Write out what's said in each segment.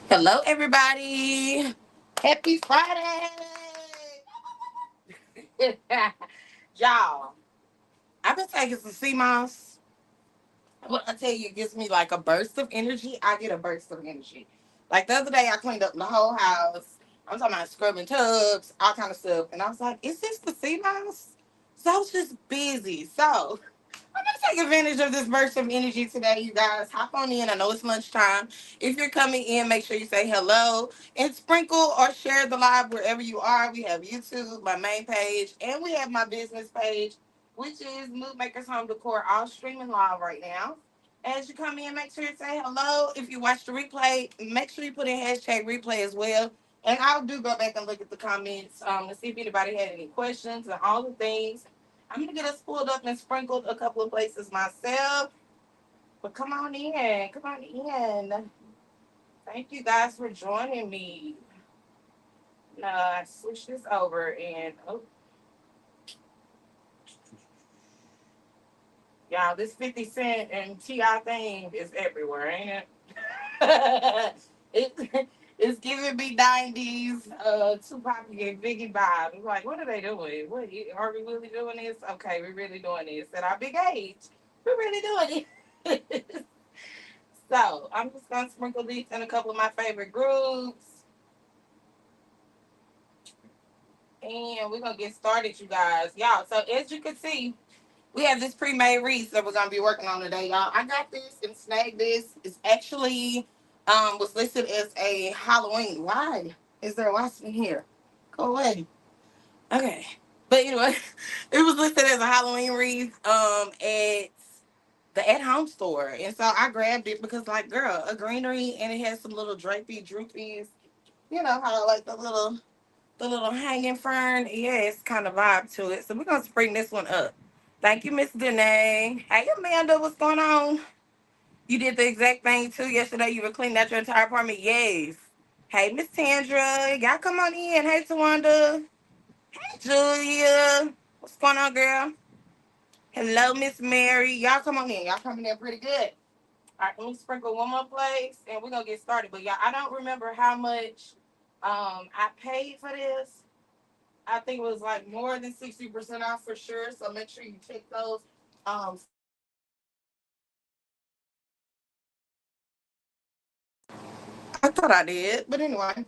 Hello, everybody. Happy Friday. Y'all, I've been taking some sea moss. What I tell you, it gives me like a burst of energy. I get a burst of energy. Like the other day, I cleaned up the whole house. I'm talking about scrubbing tubs, all kind of stuff. And I was like, is this the sea moss? So I was just busy. So I'm gonna take advantage of this burst of energy today, you guys. Hop on in. I know it's lunchtime. If you're coming in, make sure you say hello and sprinkle or share the live wherever you are. We have YouTube, my main page, and we have my business page, which is Mood Makers Home Decor, all streaming live right now. As you come in, make sure you say hello. If you watch the replay, make sure you put in hashtag replay as well. And I'll do go back and look at the comments to see if anybody had any questions and all the things. I'm gonna get us pulled up and sprinkled a couple of places myself. But come on in. Come on in. Thank you guys for joining me. I switch this over and oh y'all, this 50 Cent and T.I. thing is everywhere, ain't it? It's giving me 90s Tupac and Biggie vibe. I'm like, what are they doing? What are we really doing this? Okay, we're really doing this at our big age. We're really doing it. So I'm just gonna sprinkle these in a couple of my favorite groups. And we're gonna get started, you guys. Y'all, so as you can see, we have this pre-made wreath that we're gonna be working on today, y'all. I got this and snagged this. It's actually was listed as a Halloween. Why is there wasp in here? Go away. Okay. But anyway, it was listed as a Halloween wreath at the at home store. And so I grabbed it because like girl, a greenery and it has some little drapey droopies. You know how like the little hanging fern. Yeah, it's kind of vibe to it. So we're gonna spring this one up. Thank you, Miss Danae. Hey Amanda, what's going on? You did the exact thing too yesterday. You were cleaning out your entire apartment. Yes. Hey, Miss Tandra. Y'all come on in. Hey Tawanda. Hey Julia. What's going on, girl? Hello, Miss Mary. Y'all come on in. Y'all coming in pretty good. All right, let me sprinkle one more place and we're gonna get started. But y'all, I don't remember how much I paid for this. I think it was like more than 60% off for sure. So make sure you check those. I thought I did, but anyway,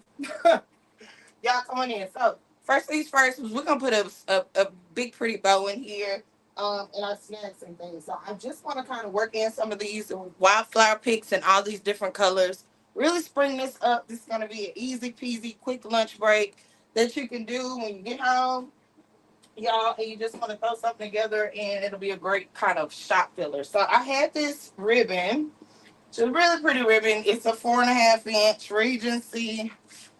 y'all come on in. So first things first, we're gonna put a big pretty bow in here, and our snacks and things. So I just want to kind of work in some of these wildflower picks and all these different colors. Really spring this up. This is gonna be an easy peasy, quick lunch break that you can do when you get home, y'all, and you just want to throw something together, and it'll be a great kind of shop filler. So I had this ribbon. It's a really pretty ribbon. It's a 4.5 inch Regency,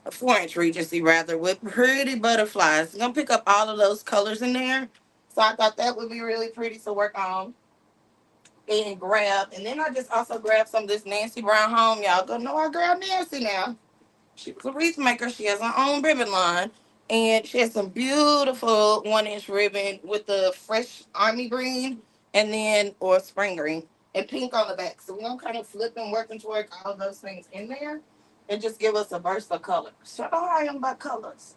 a 4 inch Regency rather, with pretty butterflies. I'm gonna pick up all of those colors in there. So I thought that would be really pretty to work on and grab. And then I just also grabbed some of this Nancy Brown Home. Y'all go know our girl Nancy now. She was a wreath maker. She has her own ribbon line. And she has some beautiful 1 inch ribbon with the fresh army green and then, or spring green, and pink on the back. So we're going to kind of flip and work and work all of those things in there and just give us a burst of color. So I am about colors.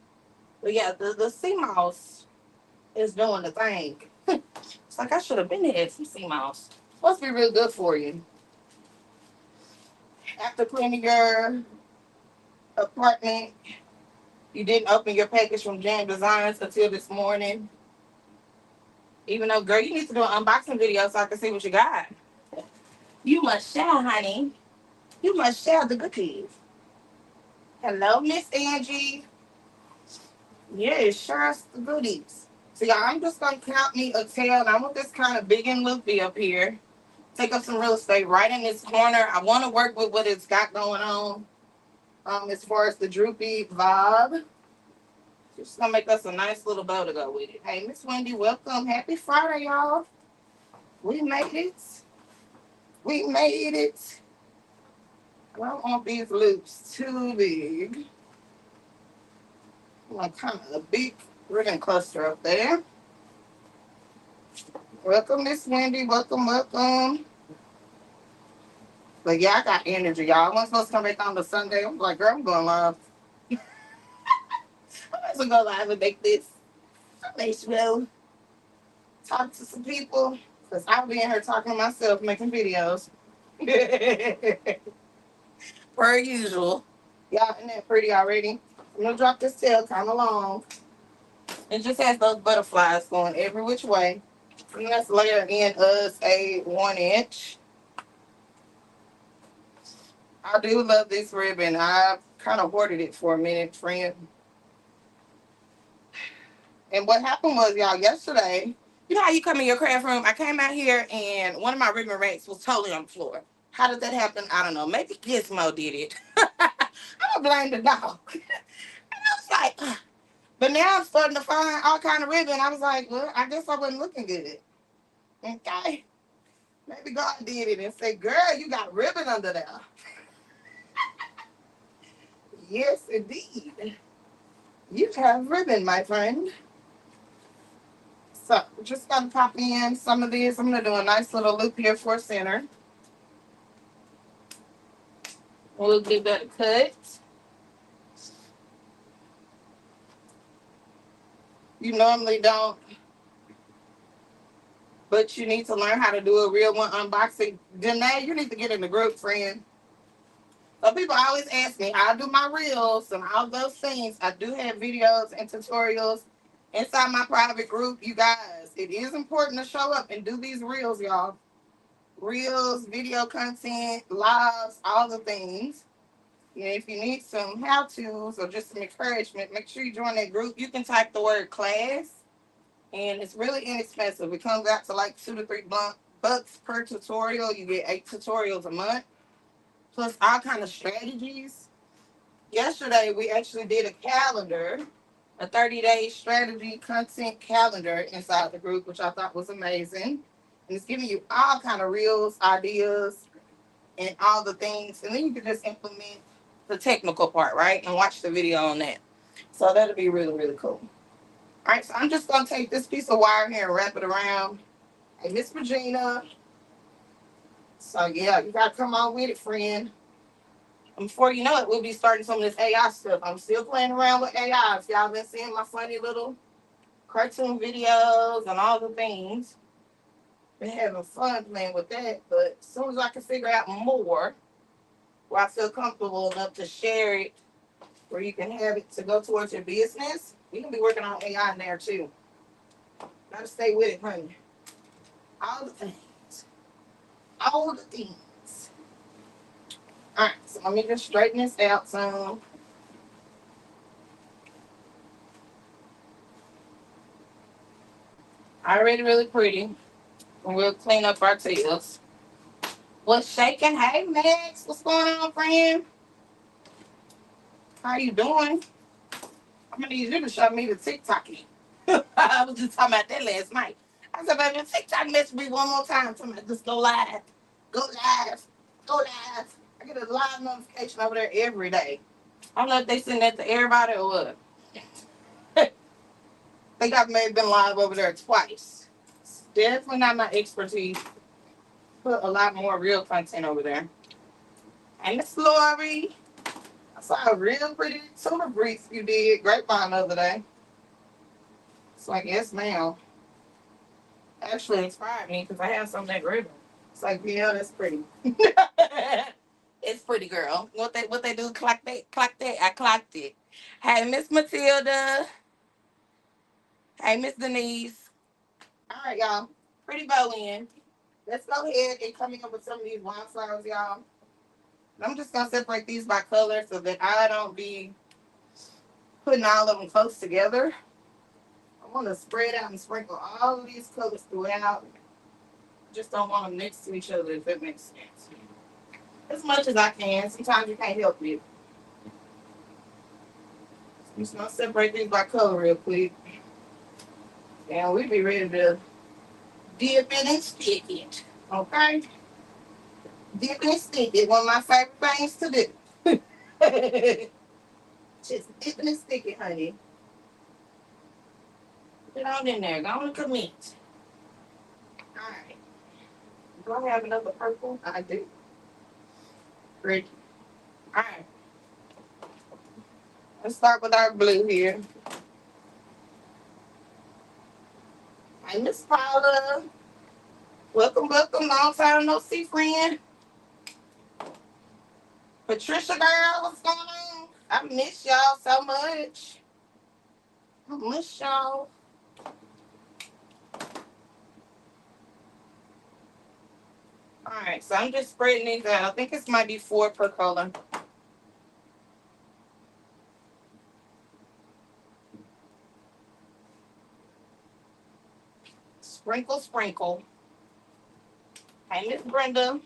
But yeah, the sea mouse is doing the thing. It's like I should have been had some sea mouse. Supposed to be real good for you. After cleaning your apartment, you didn't open your package from Jam Designs until this morning. Even though, girl, you need to do an unboxing video so I can see what you got. You must share, honey. You must share the goodies. Hello, Miss Angie. Yeah, share us the goodies. So, y'all, I'm just going to count me a tail. And I want this kind of big and loopy up here. Take up some real estate right in this corner. I want to work with what it's got going on as far as the droopy vibe. Just gonna make us a nice little bow to go with it. Hey, Miss Wendy, welcome. Happy Friday, y'all. We made it. We made it. I don't want these loops too big. I want kind of a big ribbon cluster up there. Welcome, Miss Wendy. Welcome, welcome. But yeah, I got energy, y'all. I wasn't supposed to come back on the Sunday. I'm like, girl, I'm going live. I'm going to go live and make this. Make sure talk to some people. Because I'll be in here talking to myself, making videos. Per usual. Y'all, isn't that pretty already? I'm going to drop this tail kind of long. It just has those butterflies going every which way. And let's layer in us a 1 inch. I do love this ribbon. I kind of hoarded it for a minute, friend. And what happened was, y'all, yesterday, you know how you come in your craft room? I came out here and one of my ribbon racks was totally on the floor. How did that happen? I don't know. Maybe Gizmo did it. I don't blame the dog. And I was like, ugh. But now I'm starting to find all kind of ribbon. I was like, well, I guess I wasn't looking good. Okay. Maybe God did it and said, girl, you got ribbon under there. Yes, indeed. You have ribbon, my friend. So we're just gonna pop in some of these. I'm gonna do a nice little loop here for center. We'll give that a cut. You normally don't, but you need to learn how to do a real one unboxing. Janae, you need to get in the group, friend. So people always ask me, I do my reels and all those things. I do have videos and tutorials inside my private group. You guys, it is important to show up and do these reels, y'all. Reels, video content, lives, all the things. And if you need some how-tos or just some encouragement, make sure you join that group. You can type the word class, and it's really inexpensive. It comes out to like $2 to $3 per tutorial. You get 8 tutorials a month, plus all kind of strategies. Yesterday, we actually did a calendar, a 30-day strategy content calendar inside the group, which I thought was amazing. And it's giving you all kind of reels, ideas, and all the things. And then you can just implement the technical part, right? And watch the video on that. So that'll be really, really cool. All right, so I'm just going to take this piece of wire here and wrap it around. Hey, Miss Regina. So, yeah, you got to come on with it, friend. And before you know it, we'll be starting some of this AI stuff. I'm still playing around with AI. If y'all been seeing my funny little cartoon videos and all the things, been having fun playing with that. But as soon as I can figure out more, where I feel comfortable enough to share it, where you can have it to go towards your business, we can be working on AI in there too. Gotta stay with it, honey. All the things. All the things. All right, so let me just straighten this out some. Already really pretty. And we'll clean up our tails. What's shaking? Hey, Max. What's going on, friend? How you doing? I'm gonna need you to show me the TikTok. I was just talking about that last night. I said, baby, TikTok messaged me one more time. Somebody just go live. Go live. Go live. I get a live notification over there every day. I don't know if they send that to everybody or what. I think I've maybe been live over there twice. It's definitely not my expertise. Put a lot more real content over there. And Miss Lori. I saw a real pretty tuna wreath you did grapevine the other day. It's like, yes, ma'am. Actually inspired me because I have some of that ribbon. It's like, yeah, that's pretty. It's pretty, girl. What they do? Clock that, clock that. I clocked it. Hey, Miss Matilda. Hey, Miss Denise. All right, y'all. Pretty bow in. Let's go ahead and come in with some of these wildflowers, y'all. I'm just gonna separate these by color so that I don't be putting all of them close together. I want to spread out and sprinkle all of these colors throughout. Just don't want them next to each other, if that makes sense. As much as I can. Sometimes you can't help it. I'm just gonna separate these by color real quick. And we'll be ready to dip it and stick it. Okay? Dip it and stick it. One of my favorite things to do. Just dip it and stick it, honey. Put it on in there. Go on and commit. Alright. Do I have another purple? I do. Great. All right. Let's start with our blue here. Hi, Miss Paula. Welcome, welcome. Long time no see, friend. Patricia girl, what's going on? I miss y'all so much. I miss y'all. Alright, so I'm just spreading these out. I think this might be 4 per color. Sprinkle, sprinkle. Hey, Miss Brenda.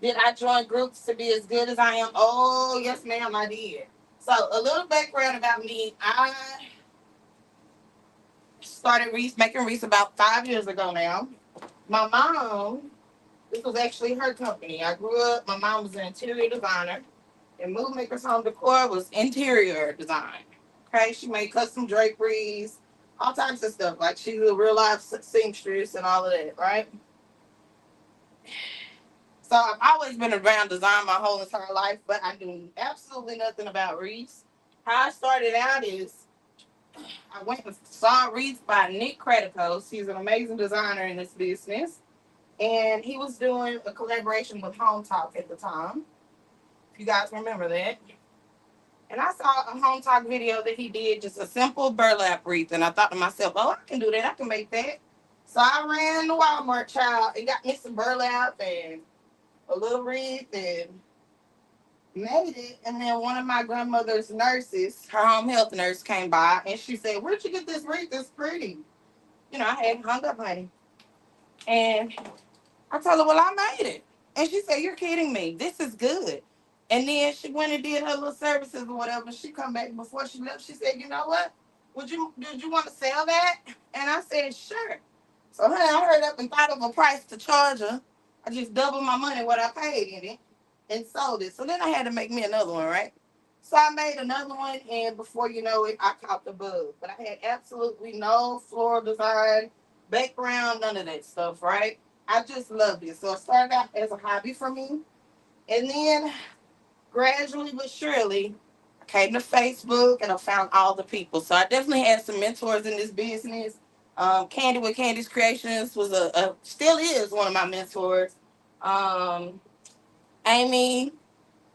Did I join groups to be as good as I am? Oh, yes, ma'am, I did. So, a little background about me. I started making wreaths about 5 years ago now. My mom, this was actually her company. I grew up, my mom was an interior designer, and Move Maker's Home Decor was interior design. Okay, she made custom draperies, all types of stuff. Like she's a real life seamstress and all of that, right? So I've always been around design my whole entire life, but I knew absolutely nothing about wreaths. How I started out is I went and saw wreaths by Nick Creticos. He's an amazing designer in this business. And he was doing a collaboration with Home Talk at the time. If you guys remember that. And I saw a Home Talk video that he did, just a simple burlap wreath. And I thought to myself, oh, I can do that. I can make that. So I ran to Walmart, child, and got me some burlap and a little wreath and made it. And then one of my grandmother's nurses, her home health nurse, came by and she said, where'd you get this wreath? It's pretty. You know, I had hung up, honey. And I told her, well, I made it. And she said, you're kidding me. This is good. And then she went and did her little services or whatever. She come back before she left. She said, you know what? Did you want to sell that? And I said, sure. So honey, I heard up and thought of a price to charge her. I just doubled my money what I paid in it and sold it. So then I had to make me another one, right? So I made another one, and before you know it, I caught the bug. But I had absolutely no floral design background, none of that stuff, right? I just loved it. So it started out as a hobby for me. And then gradually but surely, I came to Facebook and I found all the people. So I definitely had some mentors in this business. Candy with Candy's Creations was still is one of my mentors. Um, Amy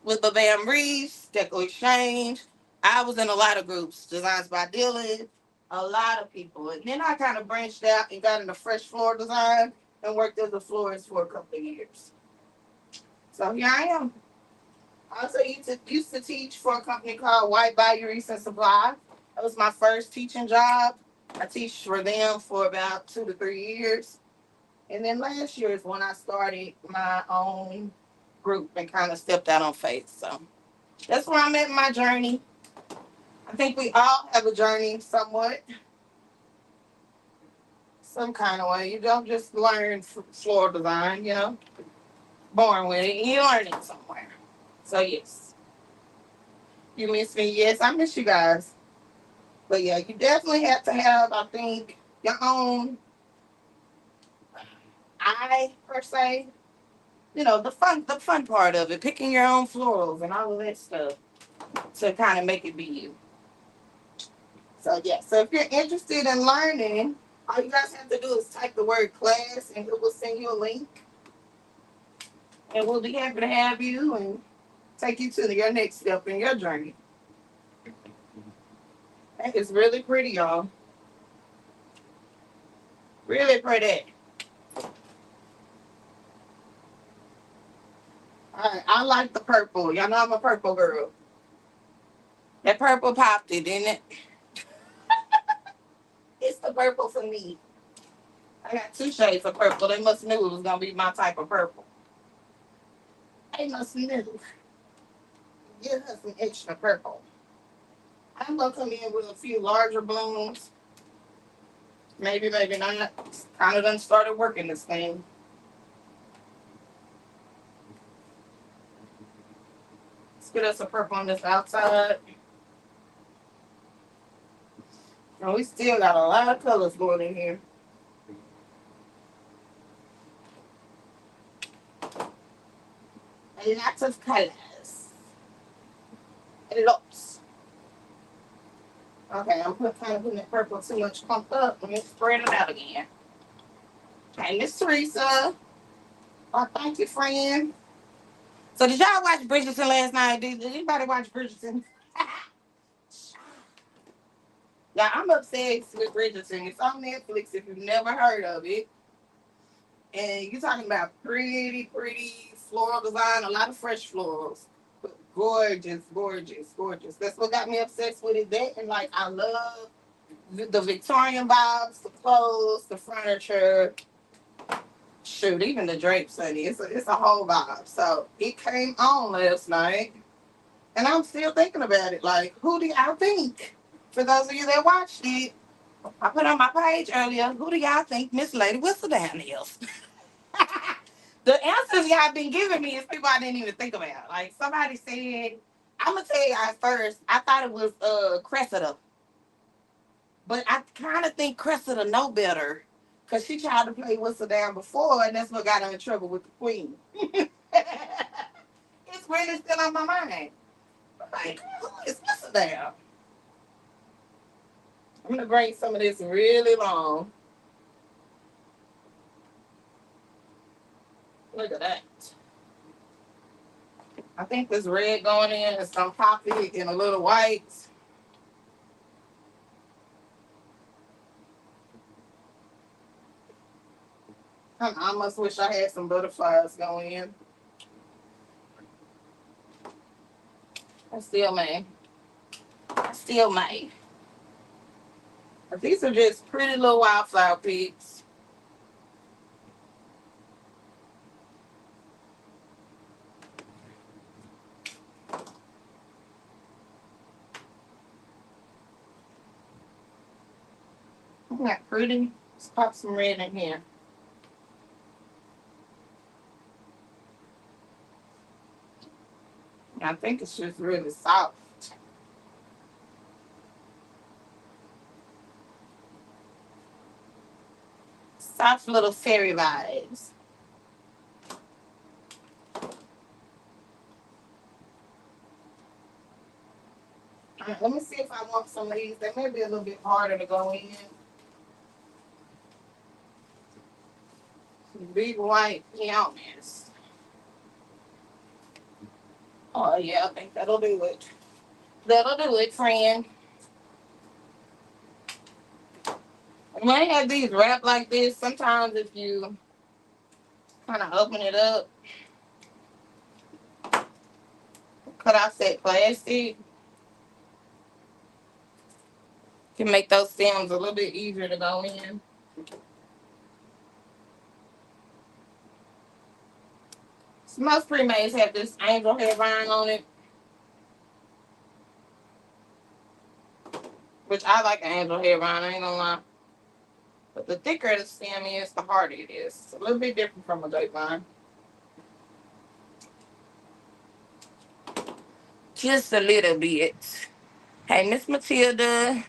with the Bam Reeves, Deco Exchange. I was in a lot of groups, Designs by Dylan, a lot of people. And then I kind of branched out and got into fresh floor design and worked as a florist for a couple of years. So here I am. I also used to teach for a company called White Bayou Recent Supply. That was my first teaching job. I teach for them for about 2 to 3 years. And then last year is when I started my own group and kind of stepped out on faith. So that's where I'm at in my journey. I think we all have a journey somewhat, some kind of way. You don't just learn floor design, you know, born with it. You learn it somewhere. So, yes. You miss me? Yes, I miss you guys. But yeah, you definitely have to have, I think, your own eye, per se. You know, the fun part of it, picking your own florals and all of that stuff to kind of make it be you. So yeah, so if you're interested in learning, all you guys have to do is type the word class and it will send you a link. And we'll be happy to have you and take you to your next step in your journey. That is really pretty, y'all. Really pretty. All right, I like the purple. Y'all know I'm a purple girl. That purple popped it, didn't it? It's the purple for me. I got 2 shades of purple. They must knew it was gonna be my type of purple. They must knew. Give her some extra purple. I'm gonna come in with a few larger blooms. Maybe, maybe not. Kind of done started working this thing. Let's get us a purple on this outside. And we still got a lot of colors going in here. lots of colors. Lots. Okay, I'm kind of putting that purple too much clumped up. Let me spread it out again. Okay, Miss Teresa. Oh, thank you, friend. So did y'all watch Bridgerton last night? Did anybody watch Bridgerton? Yeah, I'm obsessed with Bridgerton. It's on Netflix if you've never heard of it. And you're talking about pretty, pretty floral design, a lot of fresh florals. But gorgeous, gorgeous, gorgeous. That's what got me obsessed with it. That and like I love the Victorian vibes, the clothes, the furniture. Shoot, even the drapes, honey. It's a whole vibe. So it came on last night. And I'm still thinking about it. Like, who do y'all think? For those of you that watched it, I put on my page earlier, who do y'all think Miss Lady Whistledown is? The answers y'all been giving me is people I didn't even think about. Like somebody said, I'm gonna tell you at first, I thought it was Cressida. But I kind of think Cressida know better. Cause she tried to play Whistledown before, and that's what got her in trouble with the Queen. It's really still on my mind. Like, who is Whistledown? I'm gonna bring some of this really long. Look at that. I think this red going in and some poppy and a little white. I almost wish I had some butterflies going in. I still may. I still may. But these are just pretty little wildflower pigs. Isn't that pretty? Let's pop some red in here. I think it's just really soft. Soft little fairy vibes. All right, let me see if I want some of these. They may be a little bit harder to go in. Big white peonies. Oh yeah, I think that'll do it. That'll do it, friend. When I have these wrapped like this, sometimes if you kind of open it up, cut off that plastic, can make those stems a little bit easier to go in. So most pre-mades have this angel hair vine on it, which I like an angel hair vine, I ain't gonna lie. But the thicker the stem is, the harder it is. It's a little bit different from a grapevine. Just a little bit. Hey, Miss Matilda,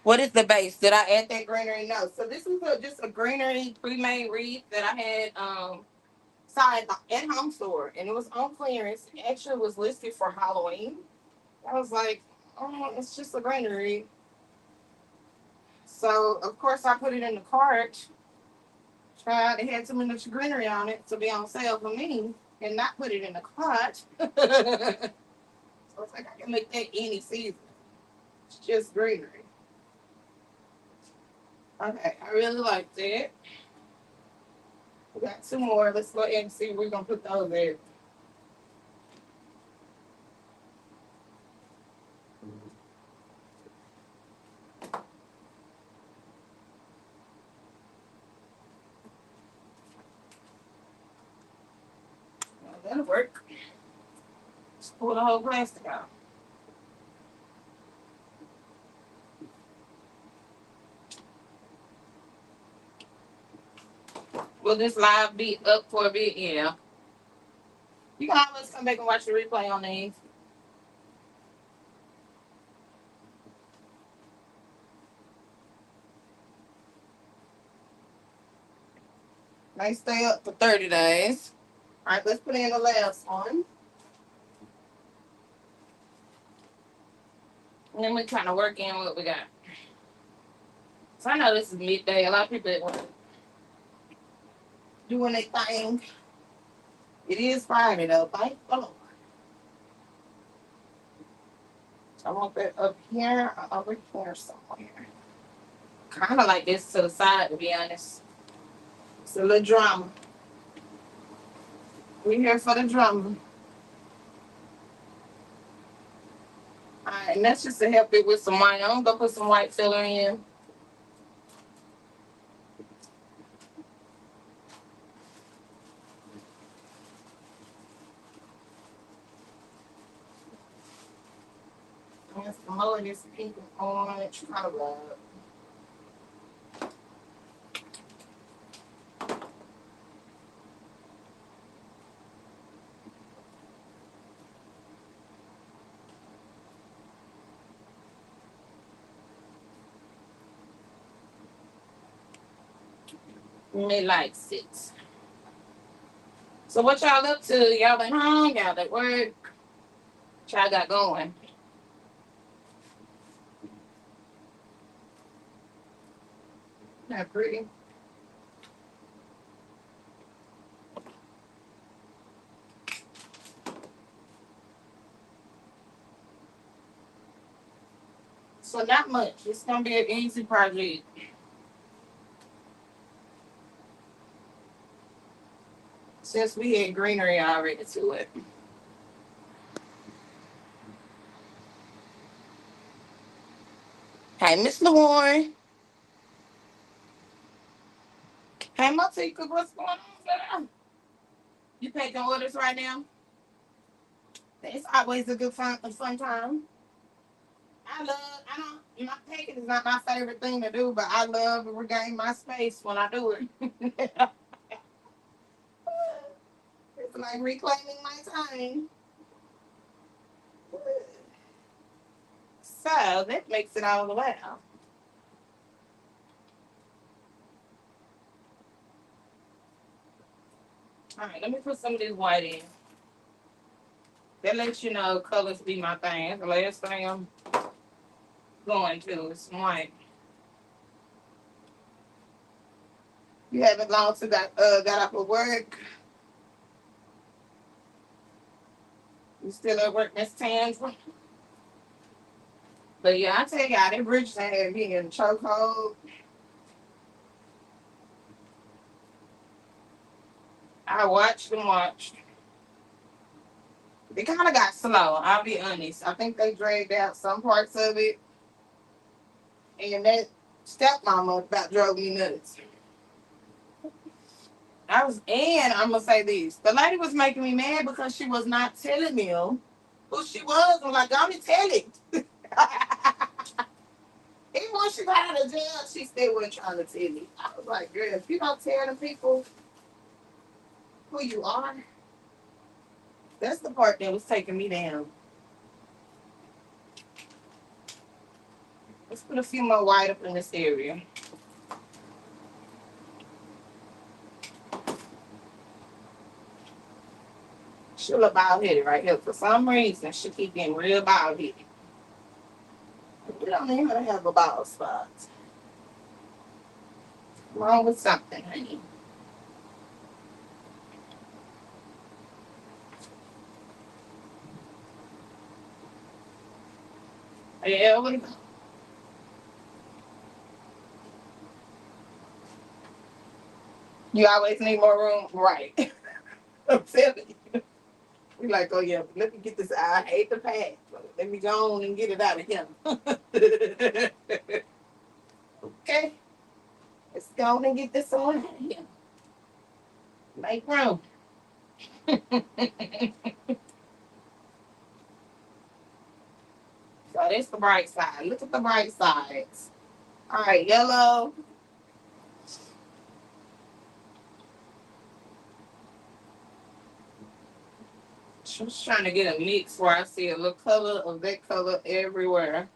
what is the base? Did I add that greenery? No. So this is just a greenery pre-made wreath that I had saw at the at-home store, and it was on clearance. It actually was listed for Halloween. I was like, oh, it's just a greenery. So of course I put it in the cart. Tried it had too much greenery on it to be on sale for me, and not put it in the cart. So it's like I can make that any season. It's just greenery. Okay, I really like that. We got two more. Let's go ahead and see if we're gonna put those there. Well, that'll work. Just pull the whole plastic out. Will this live be up for a bit? Yeah. You can always come back and watch the replay on these. They stay up for 30 days. All right, let's put in the last one. And then we kind of work in what we got. So I know this is midday. A lot of people at work doing their thing. It is Friday though. Thank the Lord. So I want that up here or over here somewhere. Kind of like this to the side, to be honest. It's a little drama. We're here for the drama. Alright, and that's just to help it with some white. I'm gonna go put some white filler in. And some more of this pink and orange color. Me likes it. So what y'all up to? Y'all at home? Y'all at work? What y'all got going? Not pretty. So not much. It's gonna be an easy project. Since we had greenery already to it. Hey, Miss LaWarren. Hey, Motika, what's going on, girl? You taking orders right now? It's always a fun time. I don't, my packing is not my favorite thing to do, but I love to regain my space when I do it. It's like reclaiming my time. So that makes it all the way out. All right, let me put some of this white in. That lets you know colors be my thing. That's the last thing I'm going to is white. You haven't long to got off of work. You still at work, Miss Tansy? But yeah, I tell y'all, that Bridgerton had me in chokehold. I watched and watched. It kind of got slow, I'll be honest. I think they dragged out some parts of it. And that stepmama about drove me nuts. And I'm going to say this. The lady was making me mad because she was not telling me who she was. I'm like, I'm going to tell it. Even when she got out of jail, she still wasn't trying to tell me. I was like, girl, if you don't tell the people who you are, that's the part that was taking me down. Let's put a few more white up in this area. She look bald headed right here. For some reason, she keep getting real bald headed. We don't even have a bald spot. Wrong with something, honey. Yeah, we go. You always need more room, right? I'm telling you. We like, oh yeah, let me get this. I hate the pack. Let me go on and get it out of here. Okay, let's go on and get this on out of here. Make room. So that's the bright side. Look at the bright sides. All right, yellow. Just trying to get a mix where I see a little color of that color everywhere.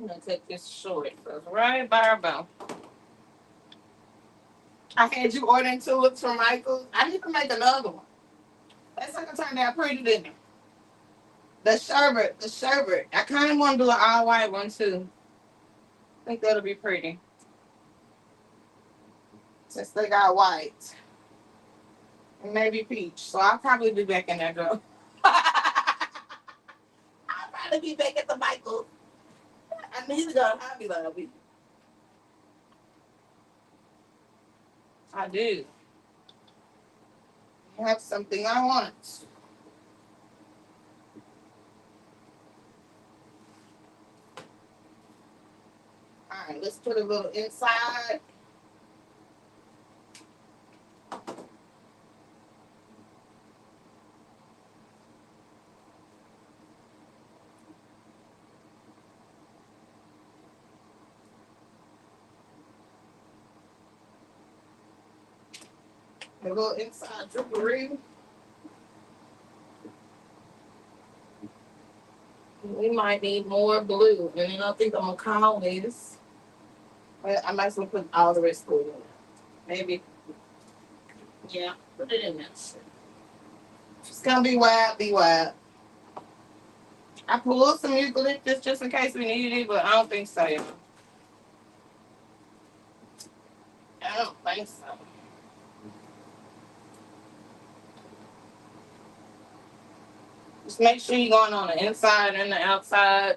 I'm gonna cut this short. So it's right by our bow. I had you ordering tulips from Michael's. I need to make another one. That's gonna turn out pretty, didn't it? The sherbet, the sherbet. I kind of want to do an all white one too. I think that'll be pretty since they got white and maybe peach. So I'll probably be back in there, girl. I'll probably be back at the Michael. I need to go to Hobby Lobby. I do. I have something I want. All right, let's put a little inside. A little inside drippery. We might need more blue, and then I think I'm gonna call this. But I might as well put all the rest of it in there. Maybe, yeah, put it in there. If it's gonna be wild, be wild. I pulled some eucalyptus just in case we needed it, but I don't think so. I don't think so. Just make sure you're going on the inside and the outside.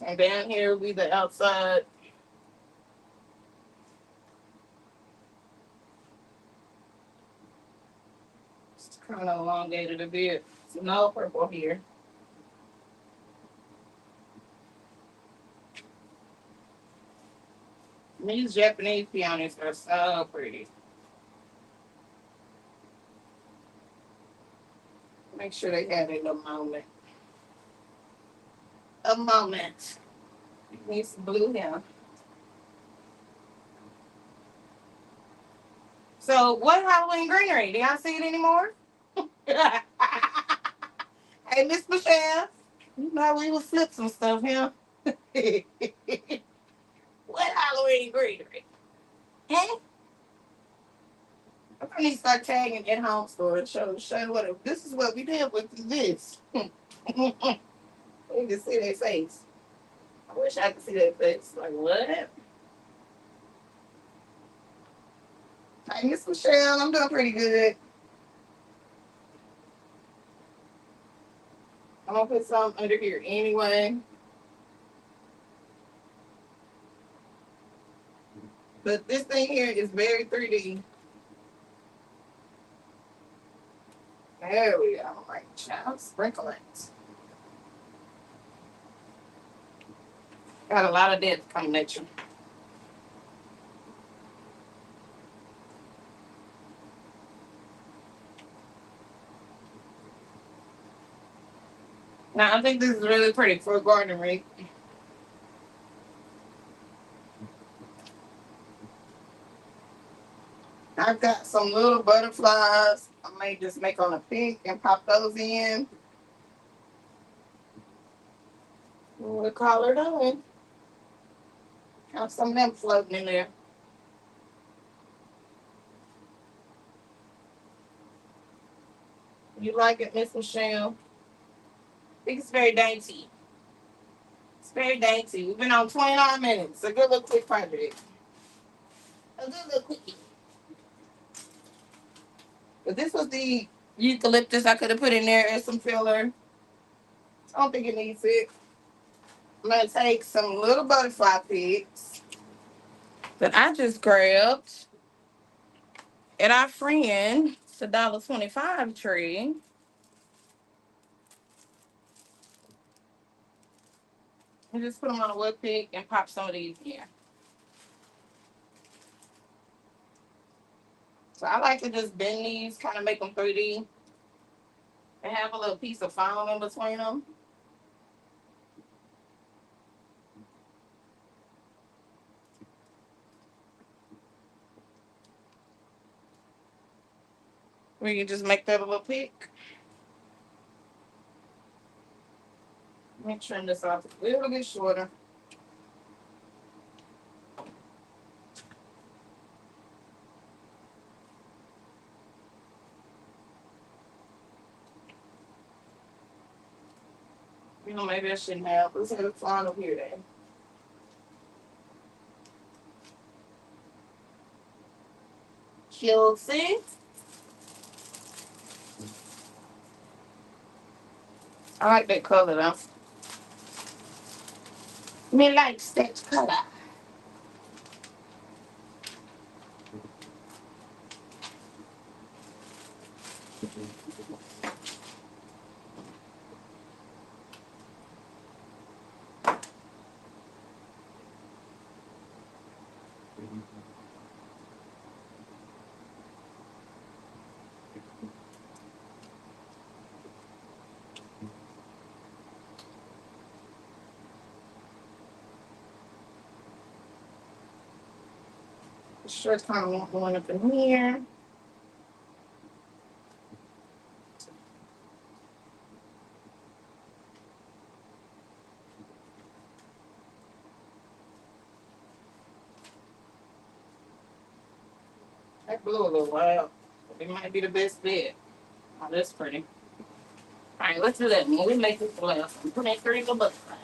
And down here will be the outside. It's kind of elongated a bit. So no purple here. These Japanese peonies are so pretty. Make sure they have it a moment. A moment. Need some blue here. So what Halloween greenery? Do y'all see it anymore? Hey, Miss Michelle. You know we will flip some stuff here. What Halloween greenery? Hey? I'm gonna need to start tagging at home store and show what this is what we did with this. You can see their face. I wish I could see their face. Like what? Hey, Miss Michelle, I'm doing pretty good. I'm gonna put some under here anyway. But this thing here is very 3D. There we go. Right, child, sprinkle it. Got a lot of depth coming at you. Now I think this is really pretty for a garden wreath. I've got some little butterflies. I may just make on a pink and pop those in. We'll call her done. Have some of them floating in there. You like it, Miss Michelle? I think it's very dainty. It's very dainty. We've been on 29 minutes. A good little quick project. A good little quickie. But this was the eucalyptus I could have put in there as some filler. I don't think it needs it. I'm going to take some little butterfly pigs that I just grabbed at our friend, it's a $1.25 tree. And just put them on a wood pick and pop some of these in. So I like to just bend these, kind of make them 3D, and have a little piece of foam in between them. We can just make that a little pick. Let me trim this off a little bit shorter. You know, maybe I shouldn't have. Let's have it flying over here then. Guilty. I like that color though. Me likes that color. The shirt's kind of want going up in here. That blue a little wild. It might be the best bet. Oh, that's pretty. All right, let's do that. When we make this last, I'm putting 3 in the butterfly.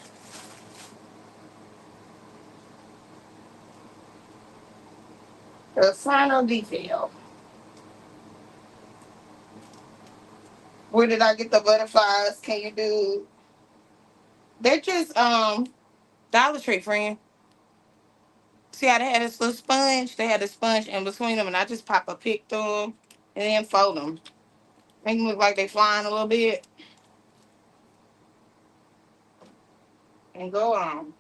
The final detail. Where did I get the butterflies? Can you do? They're just Dollar Tree, friend. See how they had this little sponge? They had a sponge in between them, and I just pop a pick through them and then fold them. Make them look like they flying a little bit, and go on.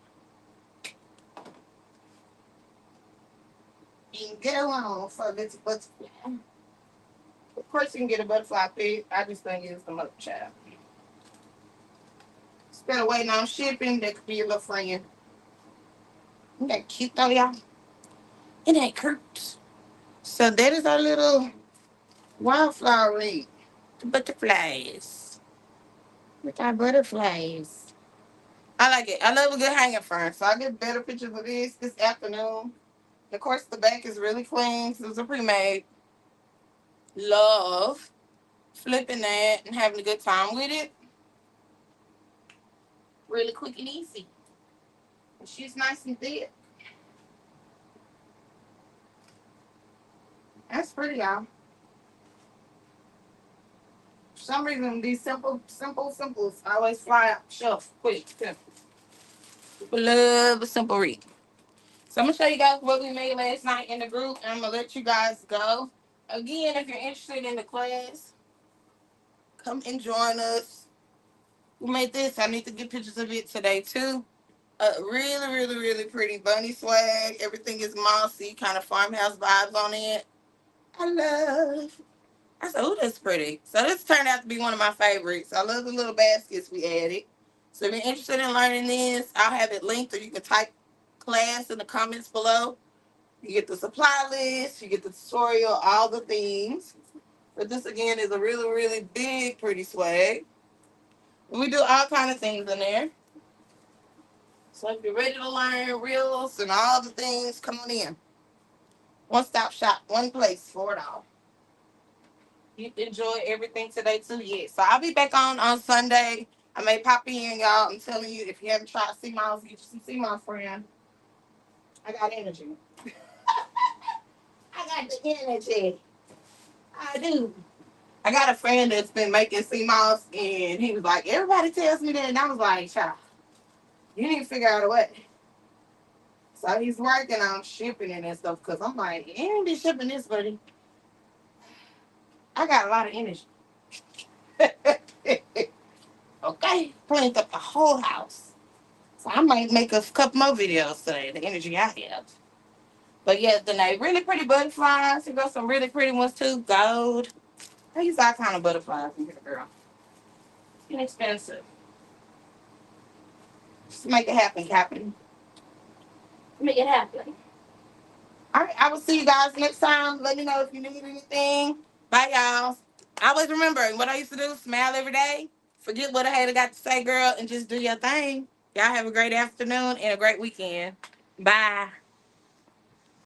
And go on for this butterfly. Of course, you can get a butterfly pick. I just think it's the mother child. Instead of waiting on shipping, that could be your little friend. Isn't that cute though, y'all? Isn't that cute? So that is our little wildflower wreath. The butterflies. With our butterflies. I like it. I love a good hanging fern. So I get better pictures of this afternoon. Of course, the back is really clean. So it's a pre-made. Love flipping that and having a good time with it. Really quick and easy. And she's nice and thick. That's pretty, y'all. For some reason, these simples always fly up the shelf quick. People love a simple read. So I'm gonna show you guys what we made last night in the group, and I'm gonna let you guys go. Again, if you're interested in the class, come and join us. We made this. I need to get pictures of it today too. Really pretty bunny swag. Everything is mossy, kind of farmhouse vibes on it. I love. I said, oh, that's pretty. So this turned out to be one of my favorites. I love the little baskets we added. So if you're interested in learning this, I'll have it linked, or you can type class in the comments below. You get the supply list, you get the tutorial, all the things. But this again is a really big, pretty swag. We do all kind of things in there. So if you're ready to learn reels and all the things, come on in. One stop shop, one place for it all. You enjoy everything today too, yes. So I'll be back on Sunday. I may pop in, y'all. I'm telling you, if you haven't tried sea moss, get you some sea moss, friend. I got energy. I got the energy. I do. I got a friend that's been making sea moss, and he was like, everybody tells me that, and I was like, child, you need to figure out a way. So he's working on shipping it and stuff, because I'm like, you ain't be shipping this, buddy. I got a lot of energy. Okay? Cleaned up the whole house. So I might make a couple more videos today, the energy I have. But yeah, Danae, really pretty butterflies. You got some really pretty ones too. Gold. I use all kind of butterflies in here, girl. Inexpensive. Just make it happen, Captain. Make it happen. All right, I will see you guys next time. Let me know if you need anything. Bye, y'all. Always remember what I used to do: smile every day. Forget what a hater got to say, girl, and just do your thing. Y'all have a great afternoon and a great weekend. Bye.